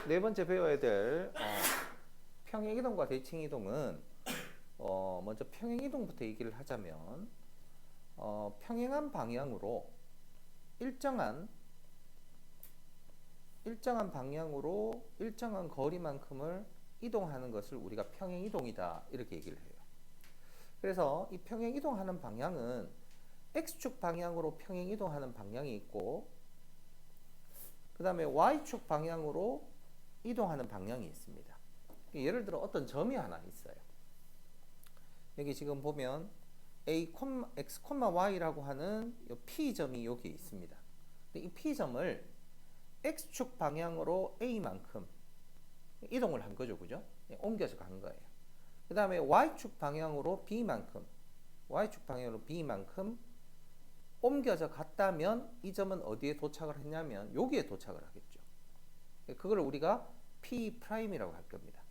네 번째 배워야 될 평행이동과 대칭이동은 먼저 평행이동부터 얘기를 하자면 평행한 방향으로 일정한 방향으로 일정한 거리만큼을 이동하는 것을 우리가 평행이동이다 이렇게 얘기를 해요. 그래서 이 평행이동하는 방향은 X축 방향으로 평행이동하는 방향이 있고 그 다음에 Y축 방향으로 이동하는 방향이 있습니다. 예를 들어 어떤 점이 하나 있어요. 여기 지금 보면 A, X, Y라고 하는 이 P점이 여기 있습니다. 이 P점을 X축 방향으로 A만큼 이동을 한 거죠. 그죠? 옮겨서 간 거예요. 그 다음에 Y축 방향으로 B만큼 옮겨져 갔다면 이 점은 어디에 도착을 했냐면 여기에 도착을 하겠죠. 그걸 우리가 P'이라고 할 겁니다.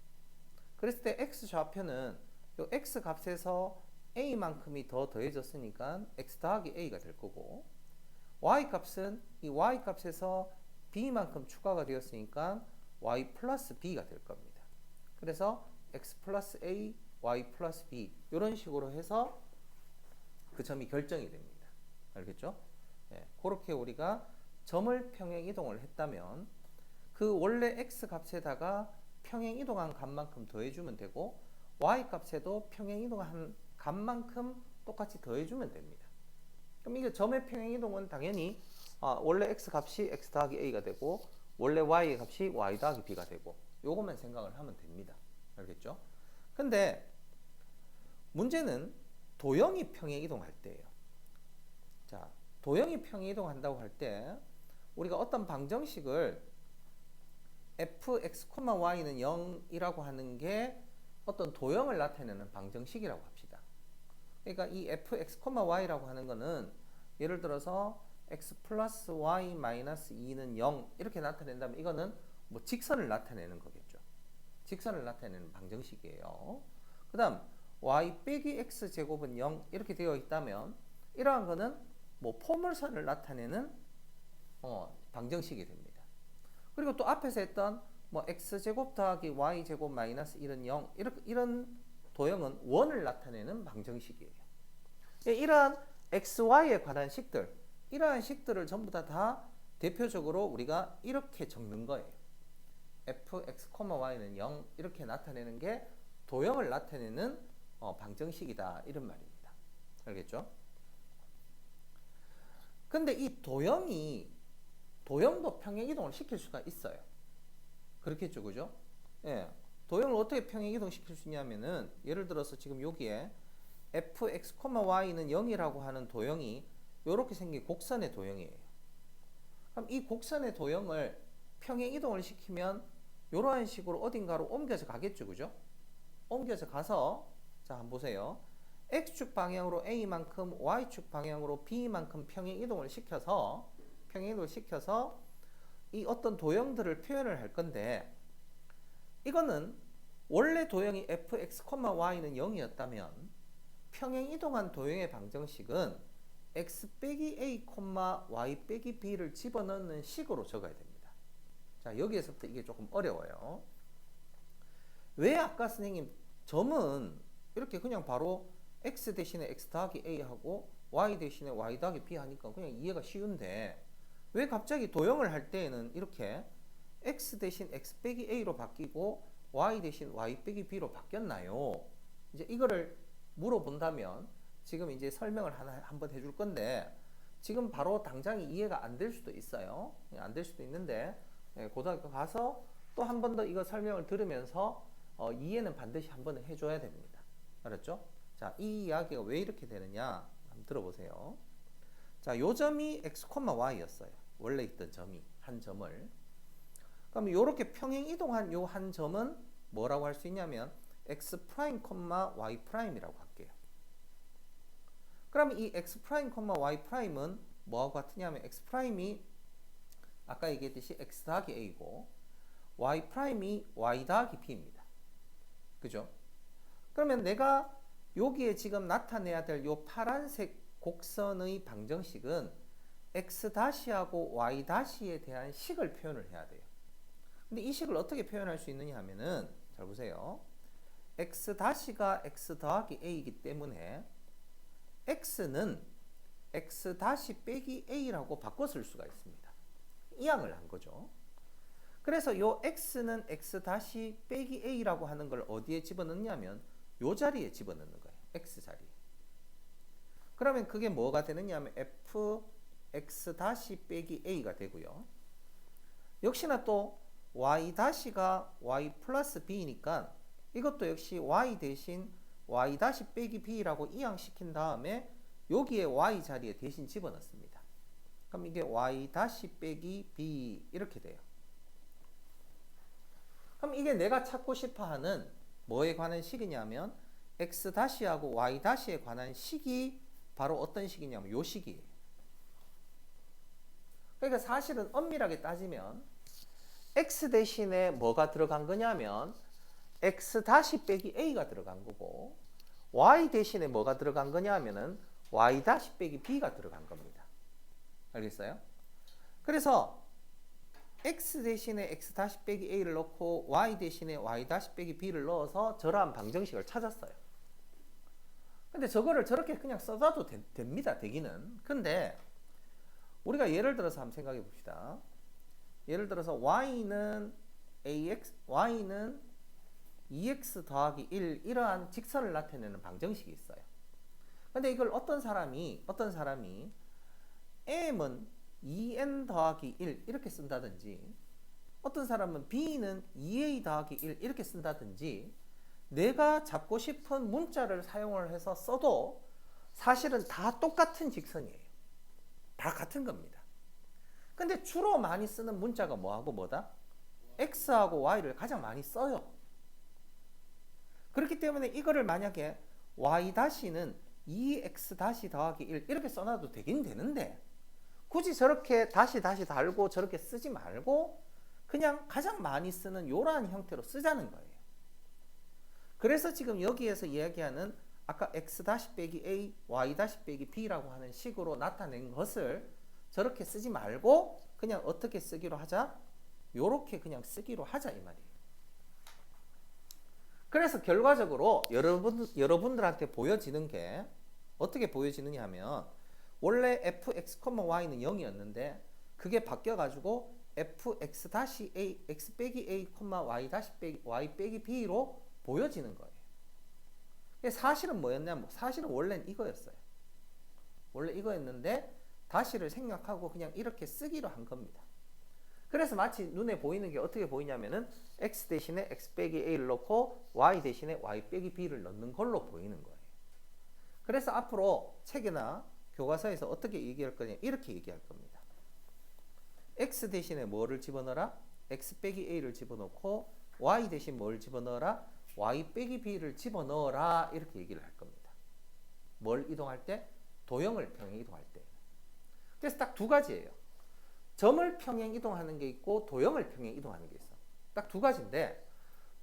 그랬을 때 X 좌표는 이 X 값에서 A만큼이 더 더해졌으니까 X 더하기 A가 될 거고 Y 값은 이 Y 값에서 B만큼 추가가 되었으니까 Y 플러스 B가 될 겁니다. 그래서 X 플러스 A, Y 플러스 B 이런 식으로 해서 그 점이 결정이 됩니다. 알겠죠? 네, 그렇게 우리가 점을 평행 이동을 했다면 그 원래 X 값에다가 평행 이동한 값만큼 더해주면 되고 Y 값에도 평행 이동한 값만큼 똑같이 더해주면 됩니다. 그럼 이게 점의 평행 이동은 당연히 원래 X 값이 X 더하기 A가 되고 원래 Y의 값이 Y 더하기 B가 되고 요것만 생각을 하면 됩니다. 알겠죠? 근데 문제는 도형이 평행 이동할 때예요. 자, 도형이 평행 이동한다고 할 때 우리가 어떤 방정식을 fx, y는 0이라고 하는 게 어떤 도형을 나타내는 방정식이라고 합시다. 그러니까 이 fx, y라고 하는 거는 예를 들어서 x 플러스 y 마이너스 2는 0 이렇게 나타낸다면 이거는 뭐 직선을 나타내는 거겠죠. 직선을 나타내는 방정식이에요. 그 다음 y 빼기 x 제곱은 0 이렇게 되어 있다면 이러한 거는 뭐 포물선을 나타내는 방정식이 됩니다. 그리고 또 앞에서 했던 뭐 x제곱 더하기 y제곱 마이너스 1은 0 이런 도형은 원을 나타내는 방정식이에요. 이러한 xy에 관한 식들 이러한 식들을 전부 다 대표적으로 우리가 이렇게 적는 거예요. fx, y는 0 이렇게 나타내는 게 도형을 나타내는 방정식이다 이런 말입니다. 알겠죠? 근데 이 도형도 평행 이동을 시킬 수가 있어요. 그렇겠죠, 그죠? 예. 도형을 어떻게 평행 이동시킬 수 있냐면은 예를 들어서 지금 여기에 fx, y는 0이라고 하는 도형이 이렇게 생긴 곡선의 도형이에요. 그럼 이 곡선의 도형을 평행 이동을 시키면 이러한 식으로 어딘가로 옮겨져 가겠죠, 그죠? 옮겨져 가서 자, 한번 보세요. x축 방향으로 a만큼 y축 방향으로 b만큼 평행 이동을 시켜서 이 어떤 도형들을 표현을 할 건데 이거는 원래 도형이 fx, y는 0이었다면 평행 이동한 도형의 방정식은 x 빼기 a, y 빼기 b를 집어넣는 식으로 적어야 됩니다. 자, 여기에서부터 이게 조금 어려워요. 왜 아까 선생님 점은 이렇게 그냥 바로 x 대신에 x 더하기 a 하고 y 대신에 y 더하기 b 하니까 그냥 이해가 쉬운데 왜 갑자기 도형을 할 때에는 이렇게 x 대신 x 빼기 a로 바뀌고 y 대신 y 빼기 b로 바뀌었나요? 이제 이거를 물어본다면 지금 이제 설명을 한번 해줄 건데 지금 바로 당장 이해가 안 될 수도 있어요. 안 될 수도 있는데 고등학교 가서 또 한 번 더 이거 설명을 들으면서 이해는 반드시 한 번은 해줘야 됩니다. 알았죠? 자, 이 이야기가 왜 이렇게 되느냐 한번 들어보세요. 자, 요 점이 x, y였어요. 원래 있던 점이 한 점을. 그럼 이렇게 평행 이동한 요 한 점은 뭐라고 할 수 있냐면 x 프라임, y 프라임이라고 할게요. 그럼 이 x 프라임, y 프라임은 뭐하고 같으냐면 x 프라임이 아까 얘기했듯이 x 더하기 a고 y 프라임이 y 더하기 b입니다. 그죠? 그러면 내가 여기에 지금 나타내야 될 요 파란색 곡선의 방정식은 x-하고 y-에 대한 식을 표현을 해야 돼요. 근데 이 식을 어떻게 표현할 수 있느냐 하면은 잘 보세요. x 다시가 x 더하기 a이기 때문에 x는 x 다시 빼기 a라고 바꿔 쓸 수가 있습니다. 이항을 한 거죠. 그래서 요 x는 x 다시 빼기 a라고 하는 걸 어디에 집어넣냐면 요 자리에 집어넣는 거예요. x 자리에. 그러면 그게 뭐가 되느냐 하면 f x 다시 빼기 a가 되고요. 역시나 또 y 다시가 y 플러스 b니까 이것도 역시 y 대신 y 다시 빼기 b라고 이항시킨 다음에 여기에 y 자리에 대신 집어넣습니다. 그럼 이게 y 다시 빼기 b 이렇게 돼요. 그럼 이게 내가 찾고 싶어하는 뭐에 관한 식이냐면 x 다시하고 y 다시에 관한 식이 바로 어떤 식이냐면 요 식이에요. 그러니까 사실은 엄밀하게 따지면 x 대신에 뭐가 들어간 거냐면 x 다시 빼기 a가 들어간 거고 y 대신에 뭐가 들어간 거냐면은 y 다시 빼기 b가 들어간 겁니다. 알겠어요? 그래서 x 대신에 x 다시 빼기 a를 넣고 y 대신에 y 다시 빼기 b를 넣어서 저러한 방정식을 찾았어요. 근데 저거를 저렇게 그냥 써놔도 됩니다. 되기는. 근데 우리가 예를 들어서 한번 생각해 봅시다. 예를 들어서 y는 2x 더하기 1 이러한 직선을 나타내는 방정식이 있어요. 근데 이걸 어떤 사람이 m은 2n 더하기 1 이렇게 쓴다든지 어떤 사람은 b는 2a 더하기 1 이렇게 쓴다든지 내가 잡고 싶은 문자를 사용을 해서 써도 사실은 다 똑같은 직선이에요. 다 같은 겁니다. 근데 주로 많이 쓰는 문자가 뭐하고 뭐다? x하고 y를 가장 많이 써요. 그렇기 때문에 이거를 만약에 y 다시는 2x 다시 더하기 1 이렇게 써놔도 되긴 되는데 굳이 저렇게 다시 달고 저렇게 쓰지 말고 그냥 가장 많이 쓰는 이러한 형태로 쓰자는 거예요. 그래서 지금 여기에서 이야기하는 아까 x 다시 빼기 a, y 다시 빼기 b라고 하는 식으로 나타낸 것을 저렇게 쓰지 말고 그냥 어떻게 쓰기로 하자? 요렇게 그냥 쓰기로 하자 이 말이에요. 그래서 결과적으로 여러분들한테 보여지는 게 어떻게 보여지느냐 하면 원래 fx,y는 0이었는데 그게 바뀌어가지고 fx-a, x 빼기 a, y 다시 빼기 y 빼기 b로 보여지는 거예요. 사실은 뭐였냐면 사실은 원래는 이거였어요. 원래 이거였는데 다시를 생략하고 그냥 이렇게 쓰기로 한 겁니다. 그래서 마치 눈에 보이는 게 어떻게 보이냐면은 x 대신에 x 빼기 a를 넣고 y 대신에 y 빼기 b를 넣는 걸로 보이는 거예요. 그래서 앞으로 책이나 교과서에서 어떻게 얘기할 거냐 이렇게 얘기할 겁니다. x 대신에 뭐를 집어넣어라? x 빼기 a를 집어넣고 y 대신 뭘 집어넣어라? y 빼기 b를 집어넣어라 이렇게 얘기를 할 겁니다. 뭘 이동할 때? 도형을 평행 이동할 때. 그래서 딱 두 가지예요. 점을 평행 이동하는 게 있고 도형을 평행 이동하는 게 있어. 딱 두 가지인데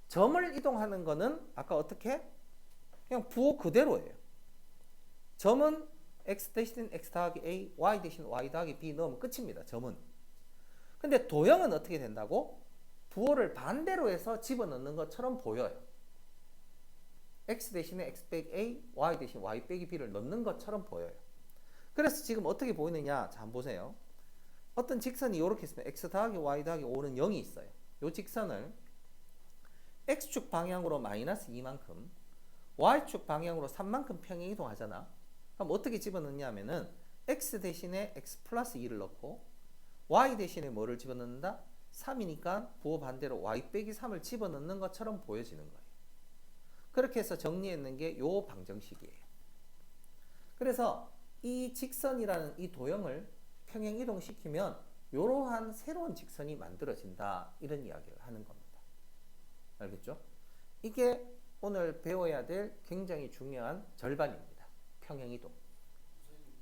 점을 이동하는 거는 아까 어떻게? 그냥 부호 그대로예요. 점은 x 대신 x 더하기 a, y 대신 y 더하기 b 넣으면 끝입니다. 점은. 근데 도형은 어떻게 된다고? 부호를 반대로 해서 집어넣는 것처럼 보여요. x 대신에 x 빼기 a, y 대신 y 빼기 b를 넣는 것처럼 보여요. 그래서 지금 어떻게 보이느냐? 자, 한번 보세요. 어떤 직선이 이렇게 있으면 x 더하기 y 더하기 5는 0이 있어요. 이 직선을 x축 방향으로 마이너스 2만큼, y축 방향으로 3만큼 평행 이동하잖아. 그럼 어떻게 집어넣냐 하면은 x 대신에 x 플러스 2를 넣고 y 대신에 뭐를 집어넣는다? 3이니까 부호 반대로 y 빼기 3을 집어넣는 것처럼 보여지는 거예요. 그렇게 해서 정리했는 게 요 방정식이에요. 그래서 이 직선이라는 이 도형을 평행 이동시키면 이러한 새로운 직선이 만들어진다 이런 이야기를 하는 겁니다. 알겠죠? 이게 오늘 배워야 될 굉장히 중요한 절반입니다. 평행 이동. 선생님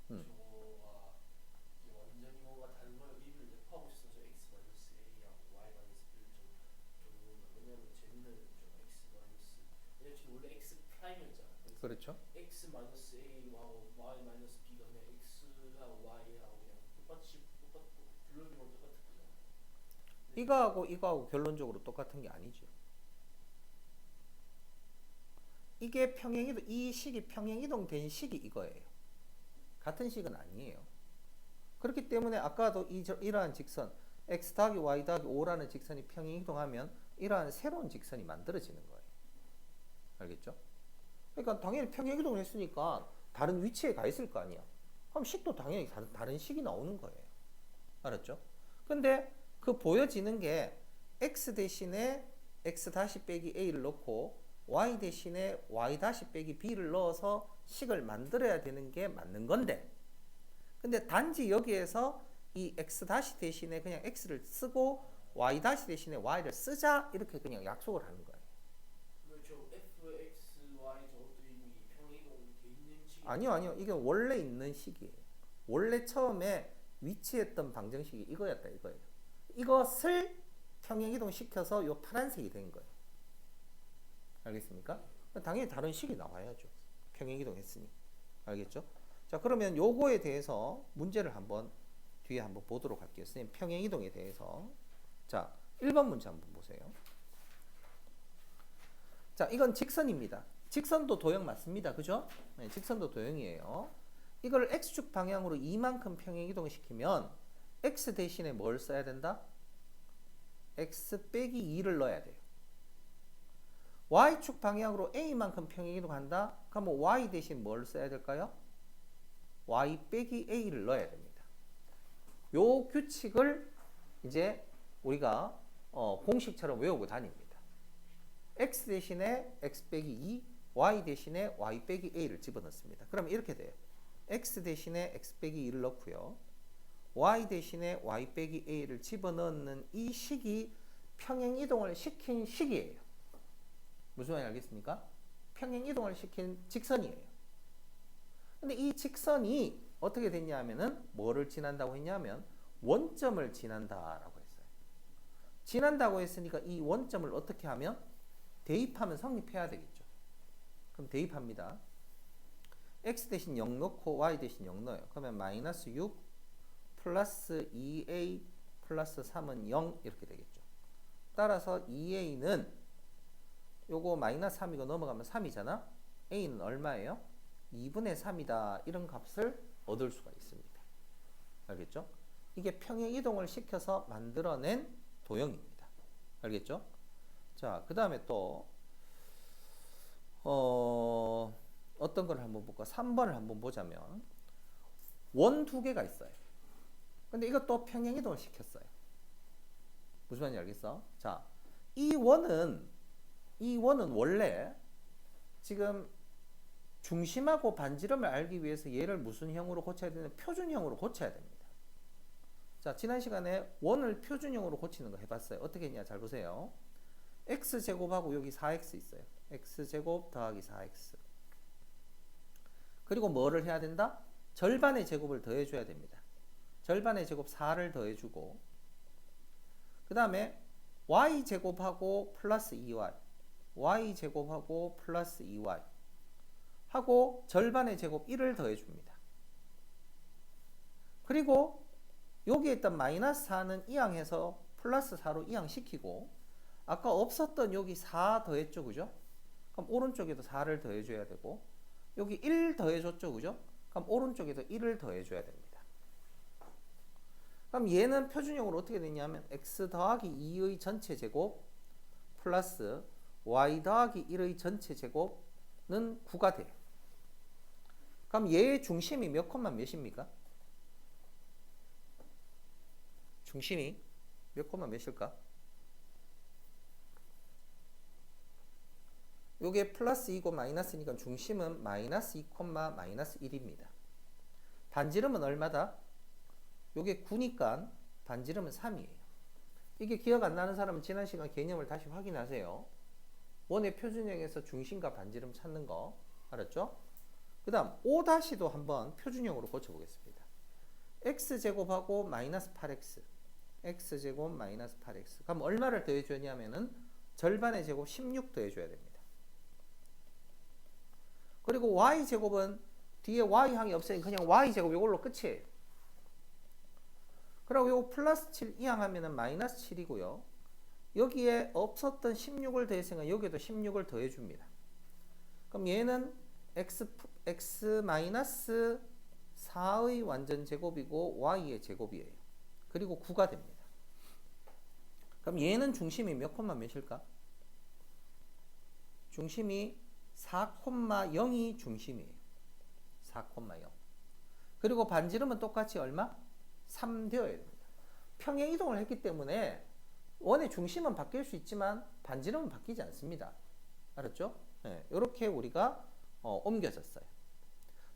근데 저거와 완전 이거가 다른 걸 의미를 내포하고 있어서 x 마이너스 a하고 y 마이너스 b를 적는 왜냐면 쟤는 왜냐면 지금 원래 x 프라임이었잖아. 그렇죠? x 마이너스 a하고 y 마이너스 b가 그냥 x하고 y하고 그냥 똑같고 블록이랑 똑같은 거잖아. 근데 이거하고 결론적으로 똑같은 게 아니죠. 이게 평행이동, 이 식이 평행이동된 식이 이거예요. 같은 식은 아니에요. 그렇기 때문에 아까도 이러한 직선 x 더하기 y 더하기 5라는 직선이 평행이동하면 이러한 새로운 직선이 만들어지는 거예요. 알겠죠? 그러니까 당연히 평행이동을 했으니까 다른 위치에 가 있을 거 아니야. 그럼 식도 당연히 다른 식이 나오는 거예요. 알았죠? 근데 그 보여지는 게 x 대신에 x 다시 빼기 a를 넣고 y 대신에 y 다시 빼기 b를 넣어서 식을 만들어야 되는 게 맞는 건데, 근데 단지 여기에서 이 x 다시 대신에 그냥 x를 쓰고 y 다시 대신에 y를 쓰자 이렇게 그냥 약속을 하는 거예요. 저 fx, y 저것도 이미 평행이동돼 있는 식이 아니요. 이게 원래 있는 식이에요. 원래 처음에 위치했던 방정식이 이거였다 이거예요. 이것을 평행이동 시켜서 요 파란색이 된 거예요. 알겠습니까? 당연히 다른 식이 나와야죠. 평행이동 했으니. 알겠죠? 자, 그러면 요거에 대해서 문제를 뒤에 한번 보도록 할게요. 선생님, 평행이동에 대해서. 자, 1번 문제 한번 보세요. 자, 이건 직선입니다. 직선도 도형 맞습니다. 그죠? 네, 직선도 도형이에요. 이걸 x축 방향으로 이만큼 평행이동 시키면 x 대신에 뭘 써야 된다? x 빼기 2를 넣어야 돼요. y축 방향으로 a만큼 평행이동 한다? 그러면 y 대신 뭘 써야 될까요? y 빼기 a를 넣어야 됩니다. 요 규칙을 이제 우리가 공식처럼 외우고 다닙니다. x 대신에 x 빼기 2, y 대신에 y 빼기 a를 집어넣습니다. 그럼 이렇게 돼요. x 대신에 x 빼기 2를 넣고요. y 대신에 y 빼기 a를 집어넣는 이 식이 평행이동을 시킨 식이에요. 무슨 말인지 알겠습니까? 평행이동을 시킨 직선이에요. 근데 이 직선이 어떻게 됐냐 하면은 뭐를 지난다고 했냐면 원점을 지난다라고 했어요. 지난다고 했으니까 이 원점을 어떻게 하면 대입하면 성립해야 되겠죠. 그럼 대입합니다. x 대신 0 넣고 y 대신 0 넣어요. 그러면 마이너스 6 플러스 2a 플러스 3은 0 이렇게 되겠죠. 따라서 2a는 요거 마이너스 3이고 넘어가면 3이잖아. a는 얼마예요? 2분의 3이다. 이런 값을 얻을 수가 있습니다. 알겠죠? 이게 평행이동을 시켜서 만들어낸 도형입니다. 알겠죠? 자, 그 다음에 또 어떤 걸 한번 볼까? 3번을 한번 보자면 원 두 개가 있어요. 근데 이것도 평행이동을 시켰어요. 무슨 말인지 알겠어? 자, 이 원은 원래 지금 중심하고 반지름을 알기 위해서 얘를 무슨 형으로 고쳐야 되냐면 표준형으로 고쳐야 됩니다. 자, 지난 시간에 원을 표준형으로 고치는 거 해봤어요. 어떻게 했냐? 잘 보세요. x제곱하고 여기 4x 있어요. x제곱 더하기 4x. 그리고 뭐를 해야 된다? 절반의 제곱을 더해줘야 됩니다. 절반의 제곱 4를 더해주고, 그 다음에 y제곱하고 플러스 2y, y제곱하고 플러스 2y 하고 절반의 제곱 1을 더해줍니다. 그리고 여기에 있던 마이너스 4는 이항해서 플러스 4로 이항시키고, 아까 없었던 여기 4 더했죠, 그죠? 그럼 오른쪽에도 4를 더해줘야 되고, 여기 1 더해줬죠, 그죠? 그럼 오른쪽에도 1을 더해줘야 됩니다. 그럼 얘는 표준형으로 어떻게 되냐면 x 더하기 2의 전체 제곱 플러스 y 더하기 1의 전체 제곱은 9가 돼요. 그럼 얘의 중심이 몇 콤마 몇입니까? 중심이 몇 콤마 몇일까? 요게 플러스 2고 마이너스니까 중심은 마이너스 2, 마이너스 1입니다. 반지름은 얼마다? 요게 9니까 반지름은 3이에요. 이게 기억 안 나는 사람은 지난 시간 개념을 다시 확인하세요. 원의 표준형에서 중심과 반지름 찾는 거 알았죠? 그 다음 5-도 한번 표준형으로 고쳐보겠습니다. x제곱하고 마이너스 8x, x제곱 마이너스 8x. 그럼 얼마를 더해주냐면은 절반의 제곱 16 더해줘야 됩니다. 그리고 y제곱은 뒤에 y항이 없으니까 그냥 y제곱 이걸로 끝이에요. 그리고 요 플러스 7 이항하면은 마이너스 7이고요. 여기에 없었던 16을 더했으니까 여기에도 16을 더해 줍니다. 그럼 얘는 x 마이너스 4의 완전 제곱이고 y의 제곱이에요. 그리고 9가 됩니다. 그럼 얘는 중심이 몇 콤마 몇일까? 중심이 4,0이 중심이에요. 4,0. 그리고 반지름은 똑같이 얼마? 3 되어야 됩니다. 평행 이동을 했기 때문에 원의 중심은 바뀔 수 있지만 반지름은 바뀌지 않습니다. 알았죠? 네, 이렇게 우리가 옮겨졌어요.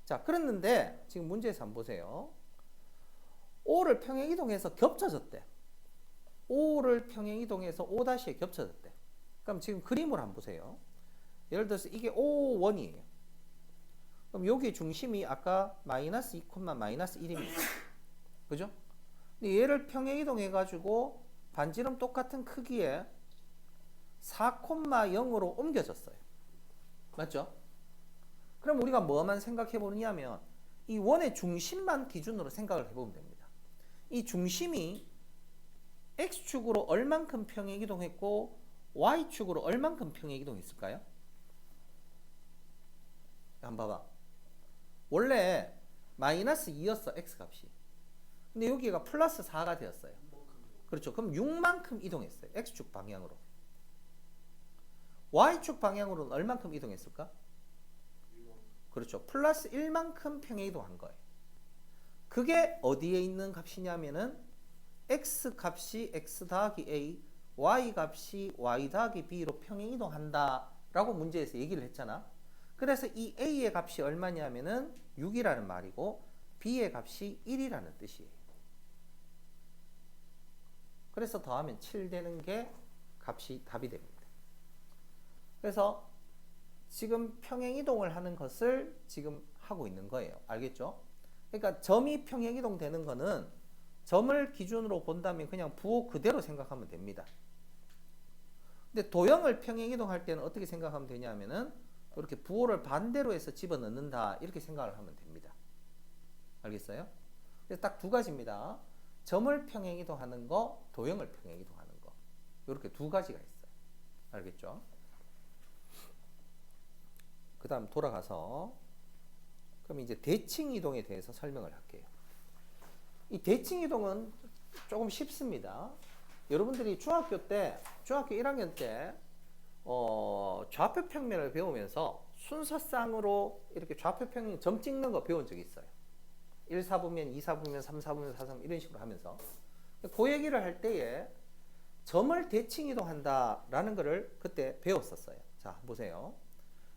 자, 그랬는데 지금 문제에서 한번 보세요. O를 평행 이동해서 겹쳐졌대. O를 평행 이동해서 O-에 겹쳐졌대. 그럼 지금 그림을 한번 보세요. 예를 들어서 이게 O1이에요. 그럼 여기 중심이 아까 마이너스 2, 마이너스 1입니다. 그죠? 근데 얘를 평행 이동해가지고 반지름 똑같은 크기에 4,0으로 옮겨졌어요. 맞죠? 그럼 우리가 뭐만 생각해 보느냐면 이 원의 중심만 기준으로 생각을 해보면 됩니다. 이 중심이 x축으로 얼만큼 평행 이동했고 y축으로 얼만큼 평행 이동했을까요? 한번 봐봐. 원래 마이너스 2였어 x값이. 근데 여기가 플러스 4가 되었어요. 그렇죠. 그럼 6만큼 이동했어요. x축 방향으로. y축 방향으로는 얼만큼 이동했을까? 그렇죠. 플러스 1만큼 평행 이동한 거예요. 그게 어디에 있는 값이냐면은 x 값이 x 더하기 a, y 값이 y 더하기 b로 평행 이동한다 라고 문제에서 얘기를 했잖아. 그래서 이 a의 값이 얼마냐면은 6이라는 말이고 b의 값이 1이라는 뜻이에요. 그래서 더하면 7 되는 게 값이 답이 됩니다. 그래서 지금 평행 이동을 하는 것을 지금 하고 있는 거예요. 알겠죠? 그러니까 점이 평행 이동되는 거는 점을 기준으로 본다면 그냥 부호 그대로 생각하면 됩니다. 근데 도형을 평행 이동할 때는 어떻게 생각하면 되냐면은 이렇게 부호를 반대로 해서 집어넣는다 이렇게 생각을 하면 됩니다. 알겠어요? 그래서 딱 두 가지입니다. 점을 평행 이동하는 거, 도형을 평행 이동하는 거. 이렇게 두 가지가 있어요. 알겠죠? 그 다음 돌아가서 그럼 이제 대칭 이동에 대해서 설명을 할게요. 이 대칭 이동은 조금 쉽습니다. 여러분들이 중학교 1학년 때 좌표 평면을 배우면서 순서상으로 이렇게 좌표 평면 점 찍는 거 배운 적이 있어요. 1, 4분면, 2, 4분면, 3, 4분면, 4, 3 이런 식으로 하면서 그 얘기를 할 때에 점을 대칭 이동한다라는 것을 그때 배웠었어요. 자, 보세요.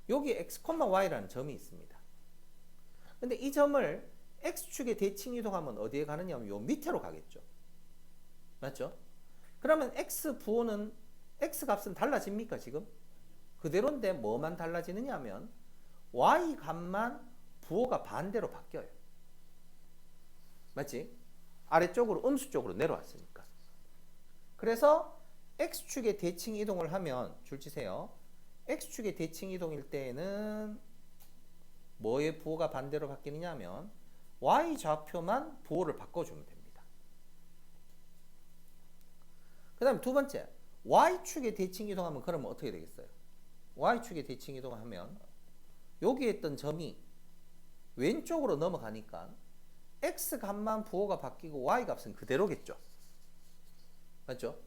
여기 x, y라는 점이 있습니다. 근데 이 점을 x축에 대칭 이동하면 어디에 가느냐 하면 요 밑으로 가겠죠. 맞죠? 그러면 x 부호는 x 값은 달라집니까 지금? 그대로인데 뭐만 달라지느냐 하면 y 값만 부호가 반대로 바뀌어요. 맞지? 아래쪽으로 음수 쪽으로 내려왔으니까. 그래서 x축에 대칭 이동을 하면 줄지세요. x축의 대칭 이동일 때에는 뭐의 부호가 반대로 바뀌느냐 하면 y 좌표만 부호를 바꿔주면 됩니다. 그 다음 두 번째, y축의 대칭 이동하면 그러면 어떻게 되겠어요? y축의 대칭 이동하면 여기에 있던 점이 왼쪽으로 넘어가니까 x 값만 부호가 바뀌고 y 값은 그대로겠죠. 맞죠?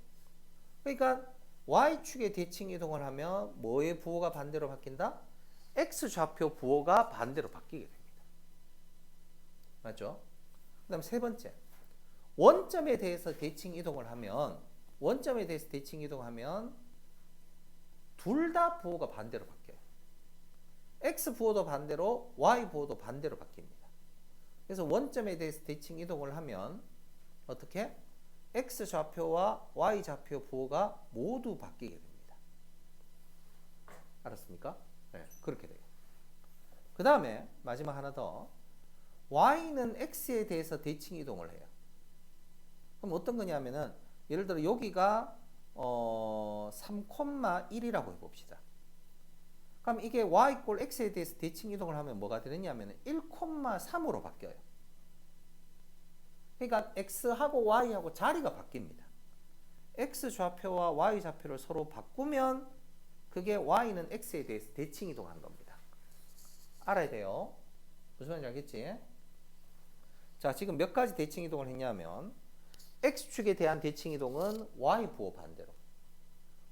그러니까 y축의 대칭 이동을 하면 뭐의 부호가 반대로 바뀐다? x 좌표 부호가 반대로 바뀌게 됩니다. 맞죠? 그 다음 세 번째, 원점에 대해서 대칭 이동을 하면 둘 다 부호가 반대로 바뀌어요. x 부호도 반대로 y 부호도 반대로 바뀝니다. 그래서 원점에 대해서 대칭 이동을 하면 어떻게? x 좌표와 y 좌표 부호가 모두 바뀌게 됩니다. 알았습니까? 네, 그렇게 돼요. 그 다음에 마지막 하나 더. y는 x에 대해서 대칭 이동을 해요. 그럼 어떤 거냐면은 예를 들어 여기가 3,1이라고 해봅시다. 그럼 이게 y 꼴 x에 대해서 대칭 이동을 하면 뭐가 되느냐면 1,3으로 바뀌어요. 그러니까 x하고 y하고 자리가 바뀝니다. x 좌표와 y 좌표를 서로 바꾸면 그게 y는 x에 대해서 대칭 이동하는 겁니다. 알아야 돼요. 무슨 말인지 알겠지? 자, 지금 몇 가지 대칭 이동을 했냐면 x축에 대한 대칭 이동은 y 부호 반대로,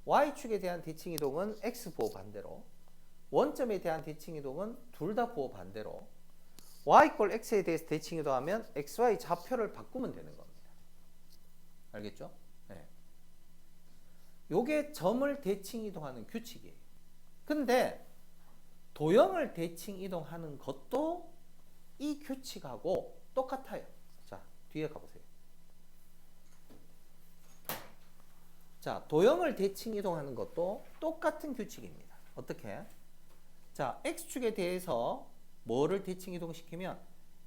y축에 대한 대칭 이동은 x 부호 반대로, 원점에 대한 대칭 이동은 둘 다 부호 반대로, y 꼴 x에 대해서 대칭 이동하면 xy 좌표를 바꾸면 되는 겁니다. 알겠죠? 네. 요게 점을 대칭 이동하는 규칙이에요. 근데 도형을 대칭 이동하는 것도 이 규칙하고 똑같아요. 자, 뒤에 가보세요. 자, 도형을 대칭 이동하는 것도 똑같은 규칙입니다. 어떻게? 자, x축에 대해서 뭐를 대칭 이동시키면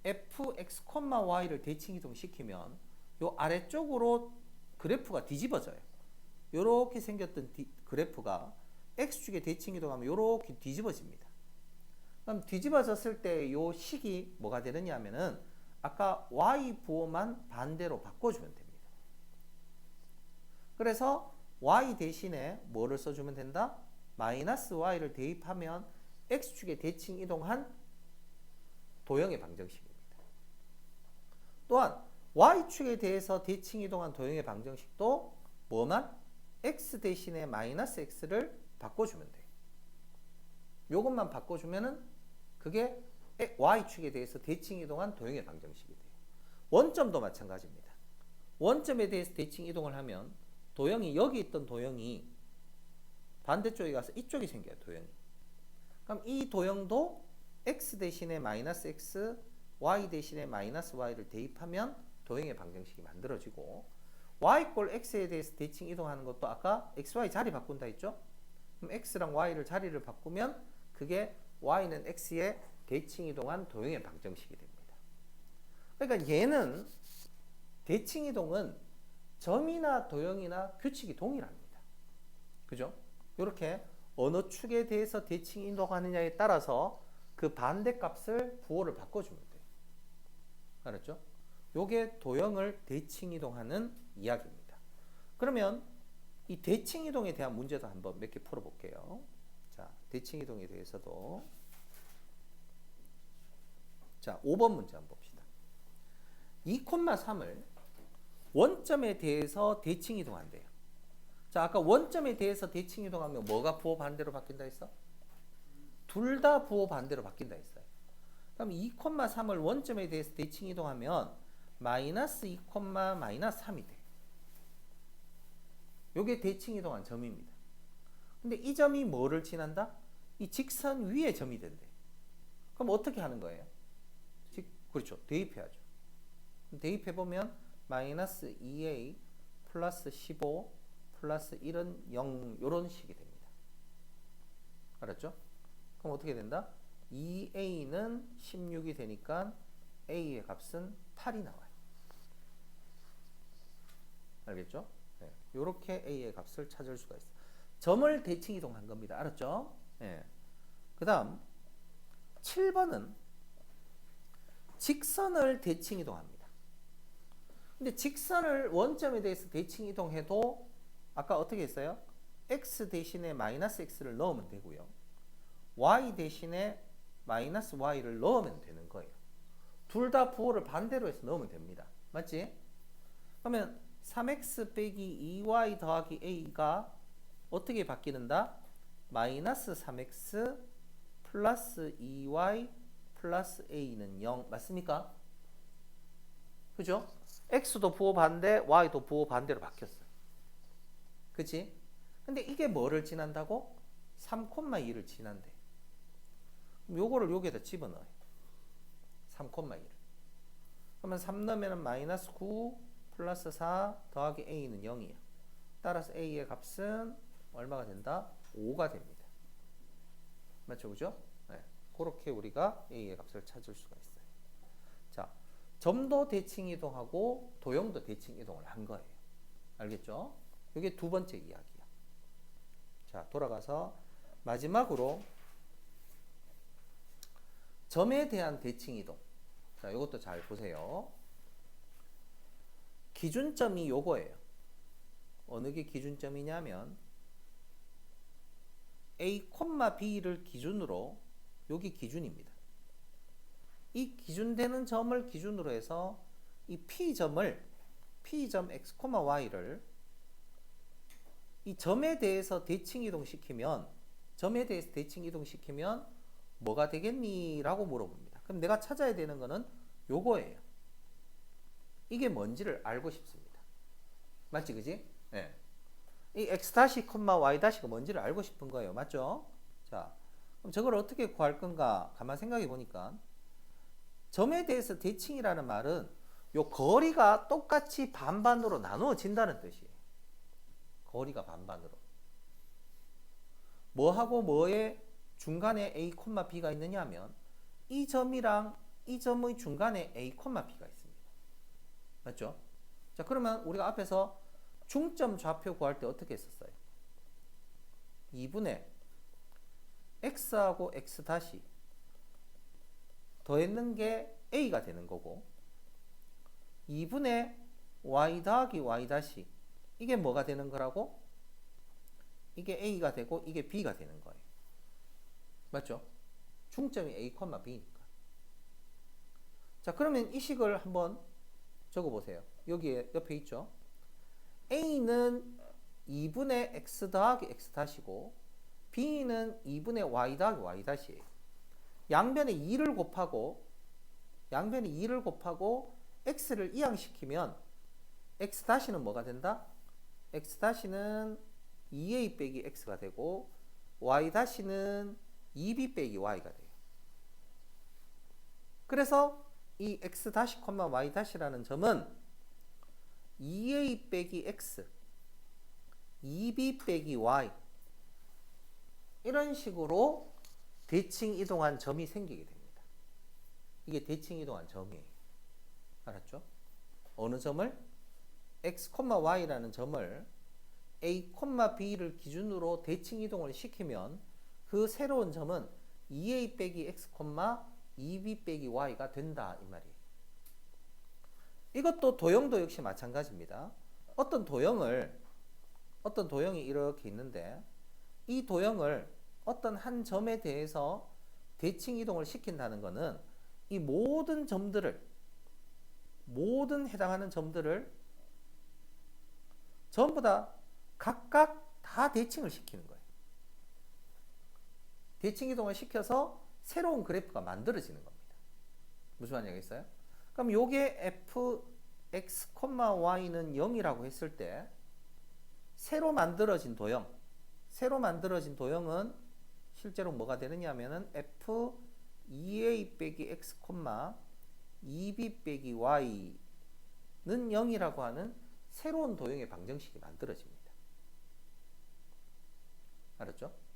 fx, y를 대칭 이동시키면 요 아래쪽으로 그래프가 뒤집어져요. 요렇게 생겼던 그래프가 x축에 대칭 이동하면 요렇게 뒤집어집니다. 그럼 뒤집어졌을 때 요 식이 뭐가 되느냐면은 아까 y 부호만 반대로 바꿔주면 됩니다. 그래서 y 대신에 뭐를 써주면 된다? 마이너스 y를 대입하면 x축에 대칭 이동한 도형의 방정식입니다. 또한 y축에 대해서 대칭 이동한 도형의 방정식도 뭐만? x 대신에 마이너스 x를 바꿔주면 돼요. 요것만 바꿔주면은 그게 y축에 대해서 대칭 이동한 도형의 방정식이 돼요. 원점도 마찬가지입니다. 원점에 대해서 대칭 이동을 하면 도형이 여기 있던 도형이 반대쪽에 가서 이쪽이 생겨요. 도형이. 그럼 이 도형도 x 대신에 마이너스 x, y 대신에 마이너스 y를 대입하면 도형의 방정식이 만들어지고 y 꼴 x에 대해서 대칭 이동하는 것도 아까 xy 자리 바꾼다 했죠? 그럼 x랑 y를 자리를 바꾸면 그게 y는 x에 대칭 이동한 도형의 방정식이 됩니다. 그러니까 얘는 대칭 이동은 점이나 도형이나 규칙이 동일합니다. 그죠? 이렇게 어느 축에 대해서 대칭 이동하느냐에 따라서 그 반대값을 부호를 바꿔주면 돼요. 알았죠? 요게 도형을 대칭 이동하는 이야기입니다. 그러면 이 대칭 이동에 대한 문제도 한번 몇 개 풀어볼게요. 자, 대칭 이동에 대해서도 자, 5번 문제 한번 봅시다. 2,3을 원점에 대해서 대칭 이동한대요. 자, 아까 원점에 대해서 대칭 이동하면 뭐가 부호 반대로 바뀐다 했어? 둘 다 부호 반대로 바뀐다 했어요. 그럼 2,3을 원점에 대해서 대칭 이동하면 마이너스 2, 마이너스 3이 돼. 요게 대칭 이동한 점입니다. 근데 이 점이 뭐를 지난다? 이 직선 위에 점이 된대. 그럼 어떻게 하는 거예요? 그렇죠. 대입해야죠. 대입해보면 마이너스 2a 플러스 15 플러스 1은 0 요런 식이 됩니다. 알았죠? 그럼 어떻게 된다? 2a는 16이 되니까 a의 값은 8이 나와요. 알겠죠? 네. 요렇게 a의 값을 찾을 수가 있어요. 점을 대칭 이동한 겁니다. 알았죠? 네. 그 다음 7번은 직선을 대칭 이동합니다. 근데 직선을 원점에 대해서 대칭 이동해도 아까 어떻게 했어요? x 대신에 마이너스 x를 넣으면 되고요. y 대신에 마이너스 y를 넣으면 되는 거예요. 둘 다 부호를 반대로 해서 넣으면 됩니다. 맞지? 그러면 3x 빼기 2y 더하기 a가 어떻게 바뀌는다? 마이너스 3x 플러스 2y 플러스 a는 0 맞습니까? 그죠? x도 부호 반대, y도 부호 반대로 바뀌었어요. 그치? 근데 이게 뭐를 지난다고? 3,2를 지난대. 그럼 요거를 여기에다 집어넣어요. 3,2를. 그러면 3 넣으면 마이너스 9 플러스 4 더하기 a는 0이에요. 따라서 a의 값은 얼마가 된다? 5가 됩니다. 맞죠? 그죠? 네. 그렇게 우리가 a의 값을 찾을 수가 있어요. 자, 점도 대칭 이동하고 도형도 대칭 이동을 한 거예요. 알겠죠? 이게 두 번째 이야기야. 자, 돌아가서 마지막으로 점에 대한 대칭 이동. 자, 이것도 잘 보세요. 기준점이 요거예요. 어느 게 기준점이냐면 A, B를 기준으로 여기 기준입니다. 이 기준되는 점을 기준으로 해서 이 P점을 P점 X, Y를 이 점에 대해서 대칭 이동시키면 뭐가 되겠니? 라고 물어봅니다. 그럼 내가 찾아야 되는 거는 요거예요. 이게 뭔지를 알고 싶습니다. 맞지, 그지? 네. 이 x y-가 뭔지를 알고 싶은 거예요. 맞죠? 자, 그럼 저걸 어떻게 구할 건가? 가만 생각해 보니까 점에 대해서 대칭이라는 말은 요 거리가 똑같이 반반으로 나누어진다는 뜻이에요. 거리가 반반으로. 뭐하고 뭐의 중간에 A, B가 있느냐 하면 이 점이랑 이 점의 중간에 A, B가 있습니다. 맞죠? 자, 그러면 우리가 앞에서 중점 좌표 구할 때 어떻게 했었어요? 2분의 x하고 x 다시 더했는 게 a가 되는 거고 2분의 y 더하기 y 다시 이게 뭐가 되는 거라고? 이게 a가 되고 이게 b가 되는 거예요. 맞죠? 중점이 a, b니까. 자, 그러면 이 식을 한번 적어보세요. 여기에 옆에 있죠? a는 2분의 x 더하기 x 다시고 b는 2분의 y 더하기 y 다시예요. 양변에 2를 곱하고 x를 이항시키면 x 다시는 뭐가 된다? x 다시는 2a 빼기 x가 되고 y 다시는 2b 빼기 y가 돼요. 그래서 이 x 다시, y 다시라는 점은 2a 빼기 x, 2b 빼기 y 이런 식으로 대칭 이동한 점이 생기게 됩니다. 이게 대칭 이동한 점이에요. 알았죠? 어느 점을? x, y라는 점을 a, b를 기준으로 대칭 이동을 시키면 그 새로운 점은 2a 빼기 x, 2b 빼기 y가 된다 이 말이에요. 이것도 도형도 역시 마찬가지입니다. 어떤 도형이 이렇게 있는데 이 도형을 어떤 한 점에 대해서 대칭 이동을 시킨다는 것은 이 모든 해당하는 점들을 전부 다 각각 다 대칭을 시키는 거예요. 대칭 이동을 시켜서 새로운 그래프가 만들어지는 겁니다. 무슨 말인지 알겠어요? 그럼 요게 fx, y는 0이라고 했을 때 새로 만들어진 도형은 실제로 뭐가 되느냐 하면은 f 2a 빼기 x, 2b 빼기 y는 0이라고 하는 새로운 도형의 방정식이 만들어집니다. 알았죠?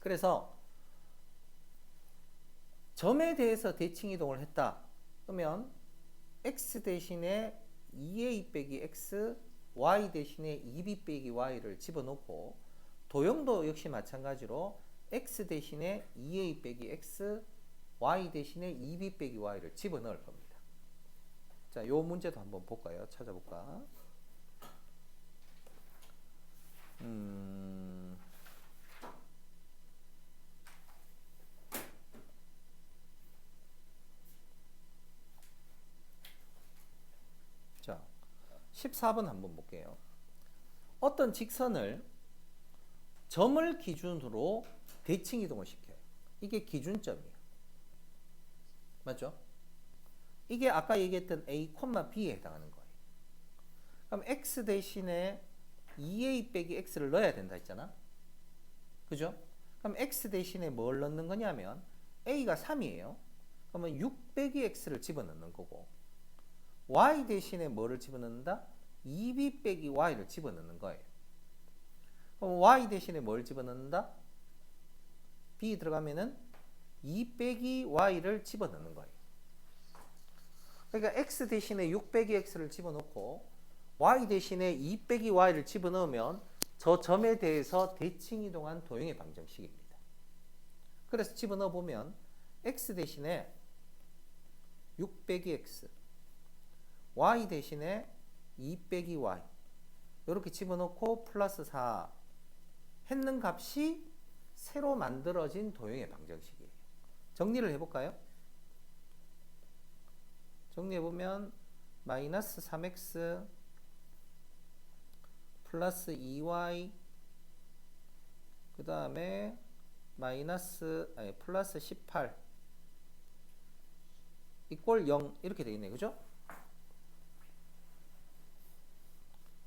그래서 점에 대해서 대칭 이동을 했다. 그러면 x 대신에 2a 빼기 x, y 대신에 2b 빼기 y를 집어넣고 도형도 역시 마찬가지로 x 대신에 2a 빼기 x, y 대신에 2b 빼기 y를 집어넣을 겁니다. 자, 요 문제도 한번 볼까요? 찾아볼까? 자, 14번 한번 볼게요. 어떤 직선을 점을 기준으로 대칭 이동을 시켜요. 이게 기준점이에요. 맞죠? 이게 아까 얘기했던 A, B에 해당하는 거예요. 그럼 x 대신에 2a 빼기 x를 넣어야 된다 했잖아. 그죠? 그럼 x 대신에 뭘 넣는 거냐면 a가 3이에요. 그러면 6 빼기 x를 집어넣는 거고 y 대신에 뭐를 집어넣는다? 2b 빼기 y를 집어넣는 거예요. 그럼 y 대신에 뭘 집어넣는다? b 들어가면은 2 빼기 y를 집어넣는 거예요. 그러니까 x 대신에 6 빼기 x를 집어넣고 y 대신에 2 빼기 y를 집어넣으면 저 점에 대해서 대칭 이동한 도형의 방정식입니다. 그래서 집어넣어 보면 x 대신에 6 빼기 x, y 대신에 2 빼기 y 이렇게 집어넣고 플러스 4 했는 값이 새로 만들어진 도형의 방정식이에요. 정리를 해볼까요? 정리해보면 마이너스 3x 플러스 2y 그 다음에 플러스 18 이꼴 0 이렇게 되어 있네, 그죠?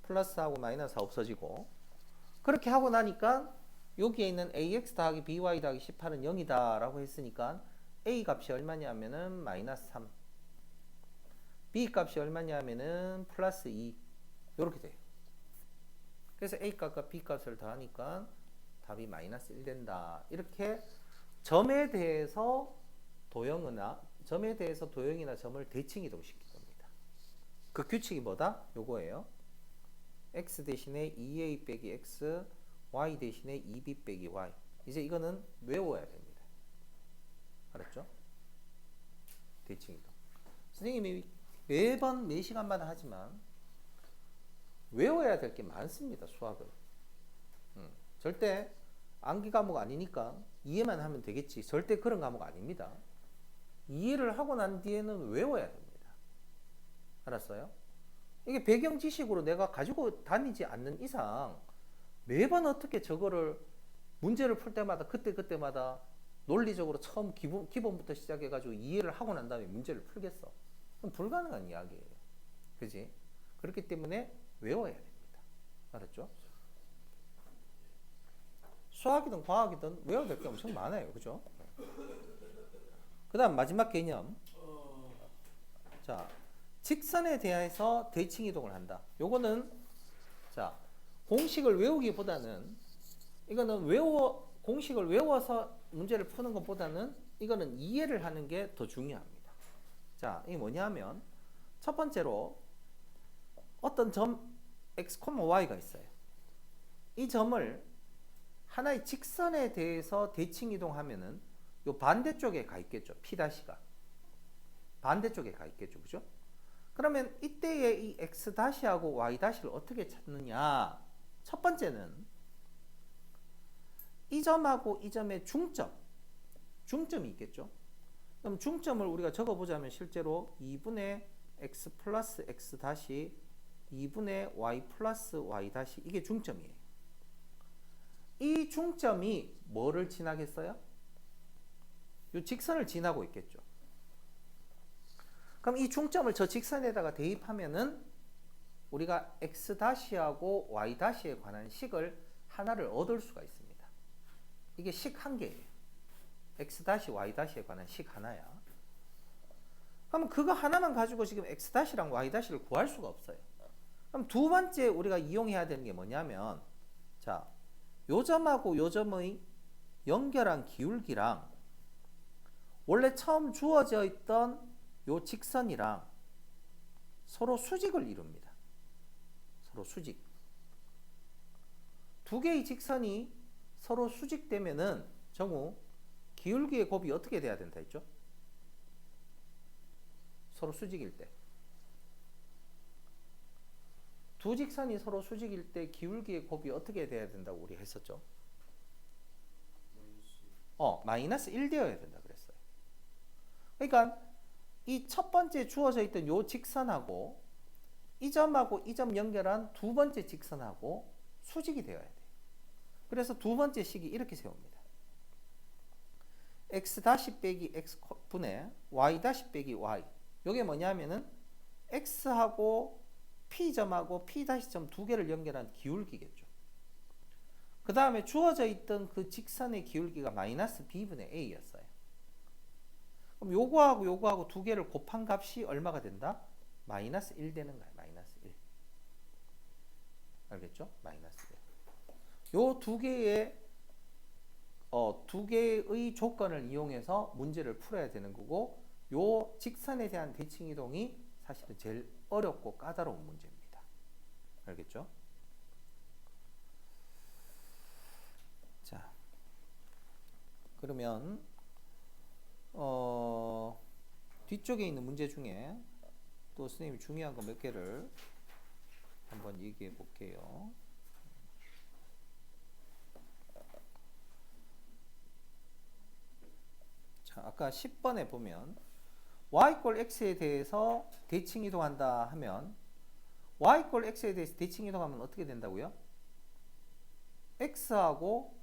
플러스하고 마이너스 없어지고 그렇게 하고 나니까 여기에 있는 ax 더하기 by 더하기 18은 0이다 라고 했으니까 a 값이 얼마냐면은 마이너스 3 b 값이 얼마냐면은 플러스 2 이렇게 돼요. 그래서 a 값과 b 값을 더하니까 답이 마이너스 1 된다. 이렇게 점에 대해서 도형이나 점을 대칭 이동시킬 겁니다. 그 규칙이 뭐다? 요거예요. x 대신에 2a 빼기 x, y 대신에 2b 빼기 y. 이제 이거는 외워야 됩니다. 알았죠? 대칭 이동. 선생님이 매번 4시간마다 하지만 외워야 될 게 많습니다. 수학은. 절대 암기 과목 아니니까 이해만 하면 되겠지. 절대 그런 과목 아닙니다. 이해를 하고 난 뒤에는 외워야 됩니다. 알았어요? 이게 배경 지식으로 내가 가지고 다니지 않는 이상 매번 어떻게 저거를 문제를 풀 때마다 그때마다 논리적으로 처음 기본부터 시작해가지고 이해를 하고 난 다음에 문제를 풀겠어. 그럼 불가능한 이야기예요. 그지? 그렇기 때문에 외워야 됩니다. 알았죠? 수학이든 과학이든 외워야 될 게 엄청 많아요. 그죠? 그 다음 마지막 개념. 자, 직선에 대해서 대칭 이동을 한다. 요거는 자, 공식을 외우기보다는 이거는 공식을 외워서 문제를 푸는 것보다는 이거는 이해를 하는 게 더 중요합니다. 자, 이게 뭐냐면 첫 번째로 어떤 점 x, y가 있어요. 이 점을 하나의 직선에 대해서 대칭 이동하면은 요 반대쪽에 가 있겠죠. P'가 반대쪽에 가 있겠죠. 그죠? 그러면 이때의 이 X'하고 Y'를 어떻게 찾느냐? 첫 번째는 이 점하고 이 점의 중점이 있겠죠. 그럼 중점을 우리가 적어보자면 실제로 2분의 X 플러스 X 2분의 Y 플러스 Y 이게 중점이에요. 이 중점이 뭐를 지나겠어요? 이 직선을 지나고 있겠죠. 그럼 이 중점을 저 직선에다가 대입하면은 우리가 X-하고 Y-에 관한 식을 하나를 얻을 수가 있습니다. 이게 식 한 개예요. X-Y-에 관한 식 하나야. 그럼 그거 하나만 가지고 지금 X-랑 Y-를 구할 수가 없어요. 그럼 두 번째 우리가 이용해야 되는 게 뭐냐면 자, 요 점하고 요 점의 연결한 기울기랑 원래 처음 주어져 있던 요 직선이랑 서로 수직을 이룹니다. 서로 수직. 두 개의 직선이 서로 수직되면은 정우 기울기의 곱이 어떻게 돼야 된다 했죠? 서로 수직일 때. 두 직선이 서로 수직일 때 기울기의 곱이 어떻게 돼야 된다고 우리 했었죠? 마이너스 1 되어야 된다 그랬어요. 그러니까 이 첫 번째 주어져 있던 요 직선하고 이 점하고 이 점 연결한 두 번째 직선하고 수직이 되어야 돼요. 그래서 두 번째 식이 이렇게 세웁니다. x 빼기 x 분의 y 빼기 y. 요게 뭐냐면은 x하고 p점하고 p-점 두 개를 연결한 기울기겠죠. 그 다음에 주어져 있던 그 직선의 기울기가 마이너스 b분의 a였어요. 그럼 요거하고 두 개를 곱한 값이 얼마가 된다? 마이너스 1 되는 거야. 마이너스 1. 알겠죠? 마이너스 1. 요 두 개의 조건을 이용해서 문제를 풀어야 되는 거고 요 직선에 대한 대칭 이동이 사실은 제일 어렵고 까다로운 문제입니다. 알겠죠? 자, 그러면 뒤쪽에 있는 문제 중에 또 선생님이 중요한 거 몇 개를 한번 얘기해 볼게요. 자, 아까 10번에 보면 y 꼴 x에 대해서 대칭 이동한다 하면 y 꼴 x에 대해서 대칭 이동하면 어떻게 된다고요? x하고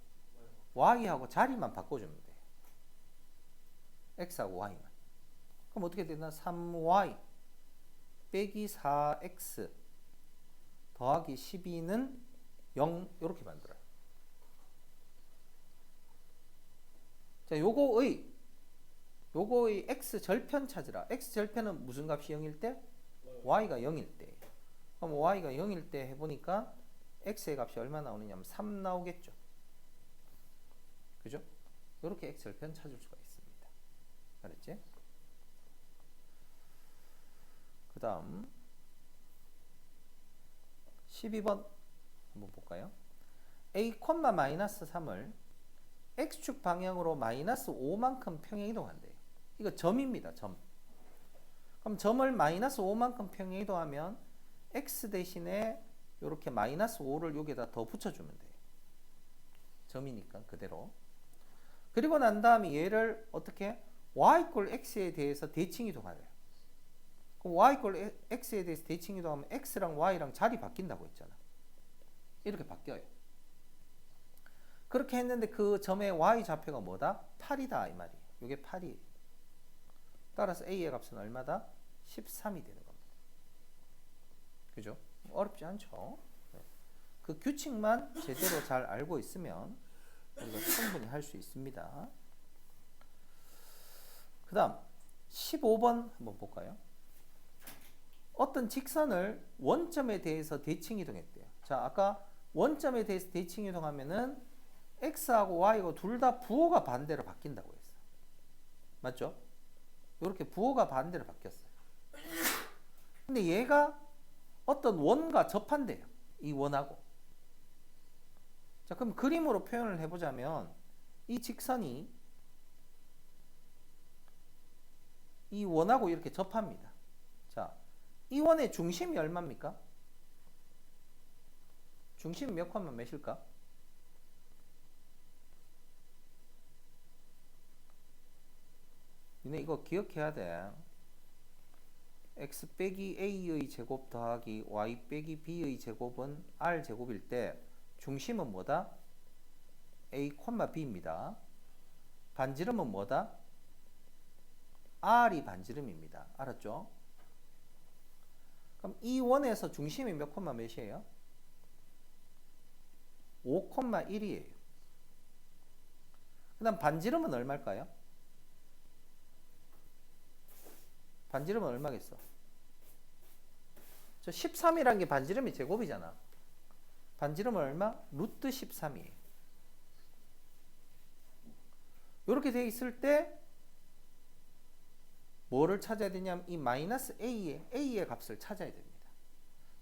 y하고 자리만 바꿔주면 돼요. x하고 y만. 그럼 어떻게 되나? 3y 빼기 4x 더하기 12는 0 이렇게 만들어요. 자, 요거의 x 절편 찾으라. x 절편은 무슨 값이 0일 때? y가 0일 때. 그럼 y가 0일 때 해보니까 x의 값이 얼마 나오느냐면 3 나오겠죠. 그죠? 이렇게 x 절편 찾을 수가 있습니다. 알았지? 그 다음 12번 한번 볼까요? a, 마이너스 3을 x축 방향으로 마이너스 5만큼 평행 이동한대요. 이거 점입니다. 점. 그럼 점을 마이너스 5만큼 평행 이동하면 x 대신에 이렇게 마이너스 5를 여기에다 더 붙여주면 돼요. 점이니까 그대로. 그리고 난 다음에 얘를 어떻게 y 꼴 x에 대해서 대칭 이동하래요. 그럼 y 꼴 x에 대해서 대칭 이동하면 x랑 y랑 자리 바뀐다고 했잖아. 이렇게 바뀌어요. 그렇게 했는데 그 점의 y 좌표가 뭐다? 8이다 이 말이에요. 이게 8이에요. 따라서 a의 값은 얼마다? 13이 되는 겁니다. 그죠? 어렵지 않죠? 네. 그 규칙만 제대로 잘 알고 있으면 우리가 충분히 할 수 있습니다. 그 다음 15번 한번 볼까요? 어떤 직선을 원점에 대해서 대칭 이동했대요. 자, 아까 원점에 대해서 대칭 이동하면은 x하고 y하고 둘 다 부호가 반대로 바뀐다고 했어요. 맞죠? 이렇게 부호가 반대로 바뀌었어요. 근데 얘가 어떤 원과 접한대요. 이 원하고. 자, 그럼 그림으로 표현을 해보자면 이 직선이 이 원하고 이렇게 접합니다. 자, 이 원의 중심이 얼마입니까? 중심이 몇 콤마 몇일까? 너네 이거 기억해야 돼. x 빼기 a의 제곱 더하기 y 빼기 b의 제곱은 r 제곱일 때 중심은 뭐다? a, b입니다. 반지름은 뭐다? r이 반지름입니다. 알았죠? 그럼 이 원에서 중심이 몇 콤마 몇이에요? 5,1이에요. 그 다음 반지름은 얼마일까요? 반지름은 얼마겠어? 저 13이라는 게 반지름이 제곱이잖아. 반지름은 얼마? 루트 13이에요. 이렇게 돼 있을 때 뭐를 찾아야 되냐면 이 마이너스 a의 값을 찾아야 됩니다.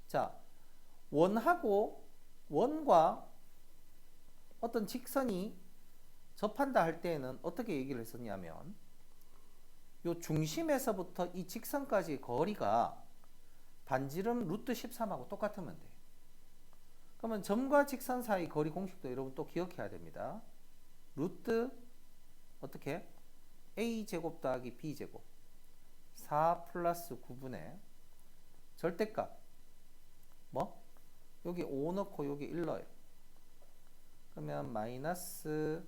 자, 원과 어떤 직선이 접한다 할 때에는 어떻게 얘기를 했었냐면 요 중심에서부터 이 직선까지 거리가 반지름 루트 13하고 똑같으면 돼요. 그러면 점과 직선 사이 거리 공식도 여러분 또 기억해야 됩니다. 루트 어떻게? a제곱 더하기 b제곱 4 플러스 9분의 절대값 뭐? 여기 5 넣고 여기 1 넣어요. 그러면 마이너스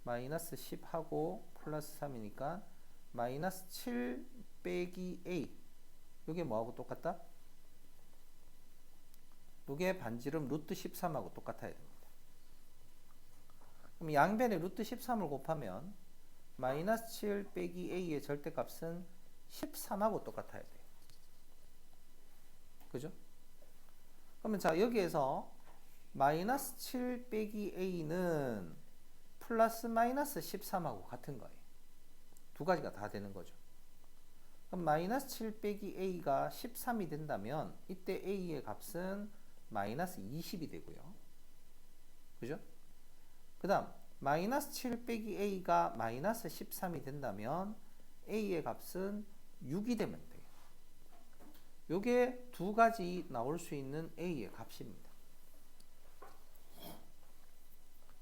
10하고 플러스 3이니까 마이너스 7 빼기 a 이게 뭐하고 똑같다? 이게 반지름 루트 13하고 똑같아야 됩니다. 그럼 양변에 루트 13을 곱하면 마이너스 7 빼기 a의 절대값은 13하고 똑같아야 돼요. 그죠? 그러면 자 여기에서 마이너스 7 빼기 a는 플러스 마이너스 13하고 같은 거예요. 두 가지가 다 되는 거죠. 그럼 마이너스 7 빼기 a가 13이 된다면 이때 a의 값은 마이너스 20이 되고요. 그죠? 그 다음 마이너스 7 빼기 a가 마이너스 13이 된다면 a의 값은 6이 되면 돼요. 요게 두 가지 나올 수 있는 A의 값입니다.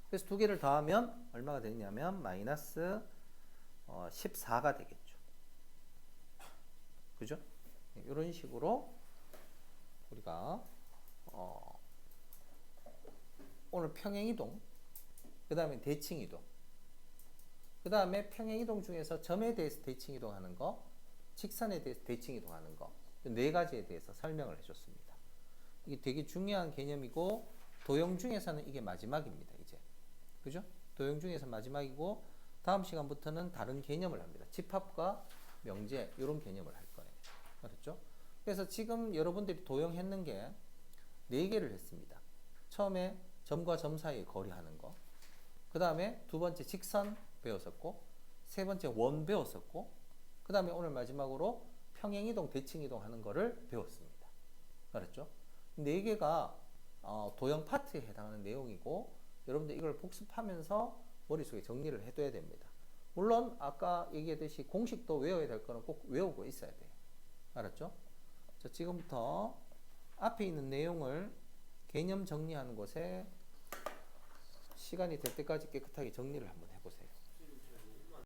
그래서 두 개를 더하면 얼마가 되냐면 마이너스 14가 되겠죠. 그죠? 이런 식으로 우리가 오늘 평행이동, 그 다음에 대칭이동, 그 다음에 평행이동 중에서 점에 대해서 대칭이동하는 거, 직선에 대해서 대칭이동하는 거, 네 가지에 대해서 설명을 해줬습니다. 이게 되게 중요한 개념이고 도형 중에서는 이게 마지막입니다. 이제 그죠? 도형 중에서 마지막이고 다음 시간부터는 다른 개념을 합니다. 집합과 명제 이런 개념을 할 거예요. 알았죠? 그래서 지금 여러분들이 도형했는 게 4개를 했습니다. 처음에 점과 점 사이에 거리하는 거, 그 다음에 두 번째 직선 배웠었고, 세 번째 원 배웠었고, 그 다음에 오늘 마지막으로 평행이동, 대칭이동 하는 거를 배웠습니다. 알았죠? 4개가 도형 파트에 해당하는 내용이고 여러분들 이걸 복습하면서 머릿속에 정리를 해둬야 됩니다. 물론 아까 얘기했듯이 공식도 외워야 될 거는 꼭 외우고 있어야 돼요. 알았죠? 자, 지금부터 앞에 있는 내용을 개념 정리하는 곳에 시간이 될 때까지 깨끗하게 정리를 한번 해보세요.